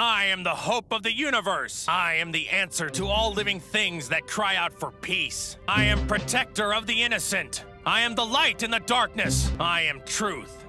I am the hope of the universe. I am the answer to all living things that cry out for peace. I am protector of the innocent. I am the light in the darkness. I am truth.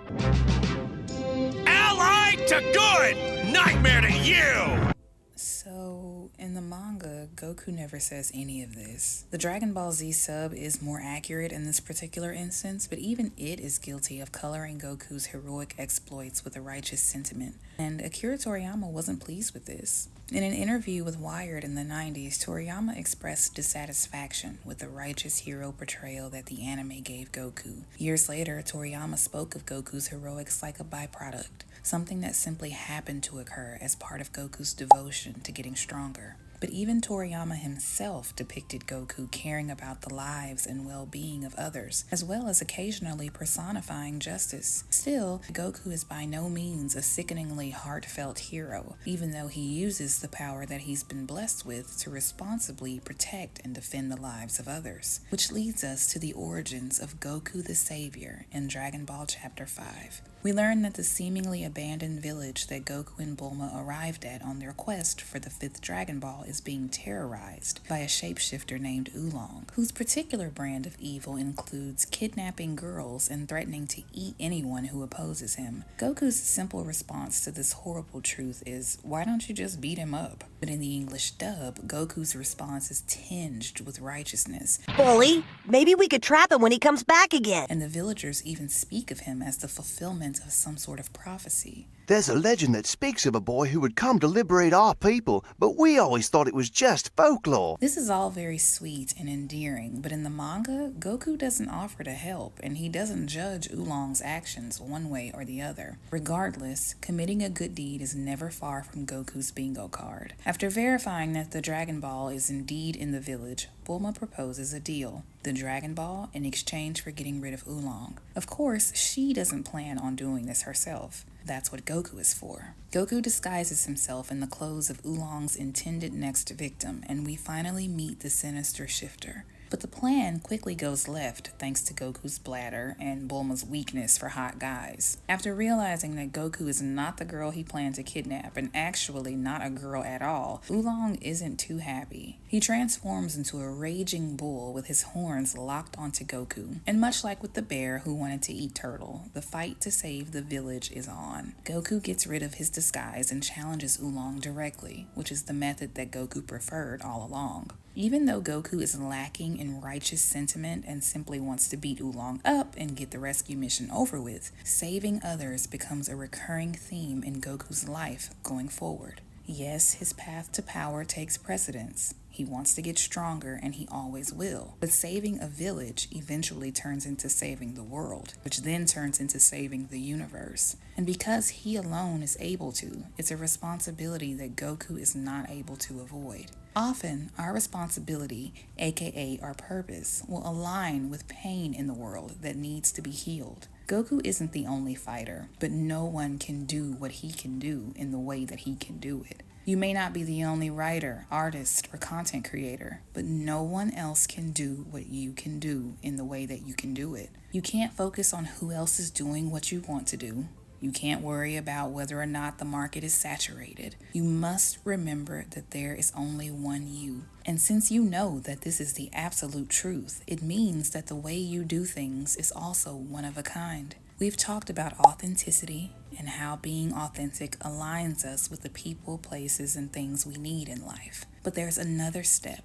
Allied to good! Nightmare to you! So, in the manga, Goku never says any of this. The Dragon Ball Z sub is more accurate in this particular instance, but even it is guilty of coloring Goku's heroic exploits with a righteous sentiment. And Akira Toriyama wasn't pleased with this. In an interview with Wired in the 90s, Toriyama expressed dissatisfaction with the righteous hero portrayal that the anime gave Goku. Years later, Toriyama spoke of Goku's heroics like a byproduct, something that simply happened to occur as part of Goku's devotion to getting stronger. But even Toriyama himself depicted Goku caring about the lives and well-being of others, as well as occasionally personifying justice. Still, Goku is by no means a sickeningly heartfelt hero, even though he uses the power that he's been blessed with to responsibly protect and defend the lives of others. Which leads us to the origins of Goku the Savior in Dragon Ball Chapter 5. We learn that the seemingly abandoned village that Goku and Bulma arrived at on their quest for the 5th Dragon Ball is being terrorized by a shapeshifter named Oolong, whose particular brand of evil includes kidnapping girls and threatening to eat anyone who opposes him. Goku's simple response to this horrible truth is, why don't you just beat him up? But in the English dub, Goku's response is tinged with righteousness. Bully, maybe we could trap him when he comes back again. And the villagers even speak of him as the fulfillment of some sort of prophecy. There's a legend that speaks of a boy who would come to liberate our people, but we always thought it was just folklore. This is all very sweet and endearing, but in the manga, Goku doesn't offer to help, and he doesn't judge Oolong's actions one way or the other. Regardless, committing a good deed is never far from Goku's bingo card. After verifying that the Dragon Ball is indeed in the village, Bulma proposes a deal. The Dragon Ball in exchange for getting rid of Oolong. Of course, she doesn't plan on doing this herself. That's what Goku is for. Goku disguises himself in the clothes of Oolong's intended next victim, and we finally meet the sinister shifter. But the plan quickly goes left thanks to Goku's bladder and Bulma's weakness for hot guys. After realizing that Goku is not the girl he planned to kidnap and actually not a girl at all, Oolong isn't too happy. He transforms into a raging bull with his horns locked onto Goku. And much like with the bear who wanted to eat Turtle, the fight to save the village is on. Goku gets rid of his disguise and challenges Oolong directly, which is the method that Goku preferred all along. Even though Goku is lacking in righteous sentiment and simply wants to beat Oolong up and get the rescue mission over with, saving others becomes a recurring theme in Goku's life going forward. Yes, his path to power takes precedence. He wants to get stronger, and he always will. But saving a village eventually turns into saving the world, which then turns into saving the universe. And because he alone is able to, it's a responsibility that Goku is not able to avoid. Often, our responsibility, aka our purpose, will align with pain in the world that needs to be healed. Goku isn't the only fighter, but no one can do what he can do in the way that he can do it. You may not be the only writer, artist, or content creator, but no one else can do what you can do in the way that you can do it. You can't focus on who else is doing what you want to do. You can't worry about whether or not the market is saturated. You must remember that there is only one you. And since you know that this is the absolute truth, it means that the way you do things is also one of a kind. We've talked about authenticity and how being authentic aligns us with the people, places, and things we need in life. But there's another step: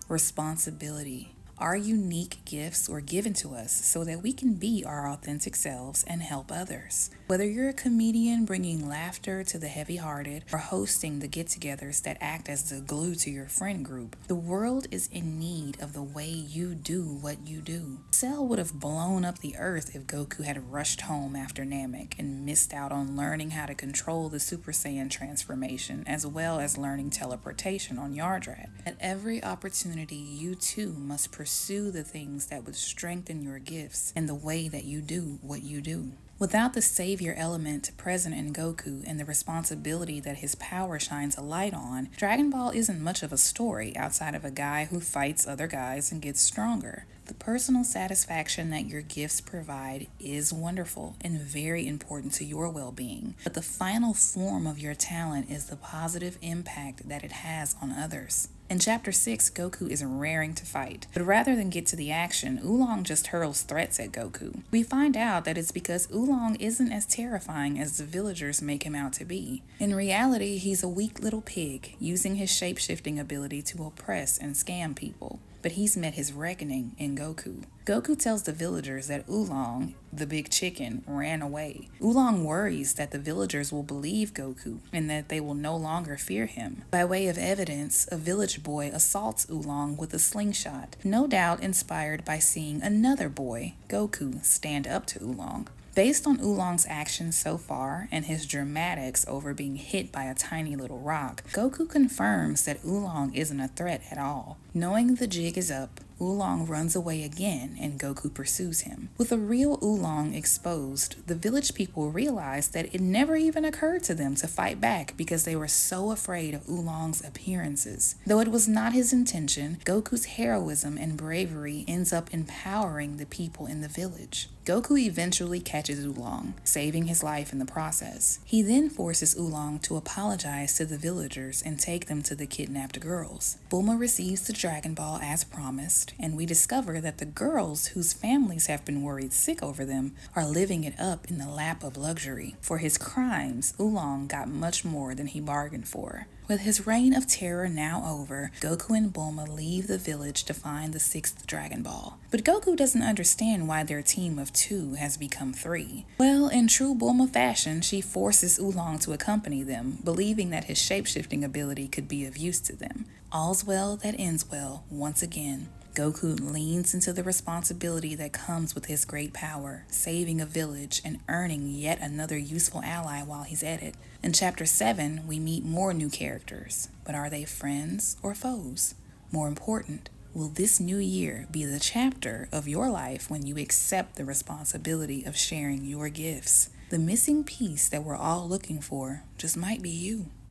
responsibility. Our unique gifts were given to us so that we can be our authentic selves and help others. Whether you're a comedian bringing laughter to the heavy-hearted or hosting the get-togethers that act as the glue to your friend group, the world is in need of the way you do what you do. Cell would have blown up the earth if Goku had rushed home after Namek and missed out on learning how to control the Super Saiyan transformation as well as learning teleportation on Yardrat. At every opportunity, you too must pursue the things that would strengthen your gifts and the way that you do what you do. Without the savior element present in Goku and the responsibility that his power shines a light on, Dragon Ball isn't much of a story outside of a guy who fights other guys and gets stronger. The personal satisfaction that your gifts provide is wonderful and very important to your well-being, but the final form of your talent is the positive impact that it has on others. In Chapter 6, Goku is raring to fight, but rather than get to the action, Oolong just hurls threats at Goku. We find out that it's because Oolong isn't as terrifying as the villagers make him out to be. In reality, he's a weak little pig, using his shape-shifting ability to oppress and scam people. But he's met his reckoning in Goku. Goku tells the villagers that Oolong, the big chicken, ran away. Oolong worries that the villagers will believe Goku and that they will no longer fear him. By way of evidence, a village boy assaults Oolong with a slingshot, no doubt inspired by seeing another boy, Goku, stand up to Oolong. Based on Oolong's actions so far and his dramatics over being hit by a tiny little rock, Goku confirms that Oolong isn't a threat at all. Knowing the jig is up, Oolong runs away again and Goku pursues him. With a real Oolong exposed, the village people realize that it never even occurred to them to fight back because they were so afraid of Oolong's appearances. Though it was not his intention, Goku's heroism and bravery ends up empowering the people in the village. Goku eventually catches Oolong, saving his life in the process. He then forces Oolong to apologize to the villagers and take them to the kidnapped girls. Bulma receives the Dragon Ball as promised, and we discover that the girls, whose families have been worried sick over them, are living it up in the lap of luxury. For his crimes, Oolong got much more than he bargained for. With his reign of terror now over, Goku and Bulma leave the village to find the 6th Dragon Ball. But Goku doesn't understand why their team of 2 has become 3. Well, in true Bulma fashion, she forces Oolong to accompany them, believing that his shape-shifting ability could be of use to them. All's well that ends well once again. Goku leans into the responsibility that comes with his great power, saving a village and earning yet another useful ally while he's at it. In Chapter 7, we meet more new characters, but are they friends or foes? More important, will this new year be the chapter of your life when you accept the responsibility of sharing your gifts? The missing piece that we're all looking for just might be you.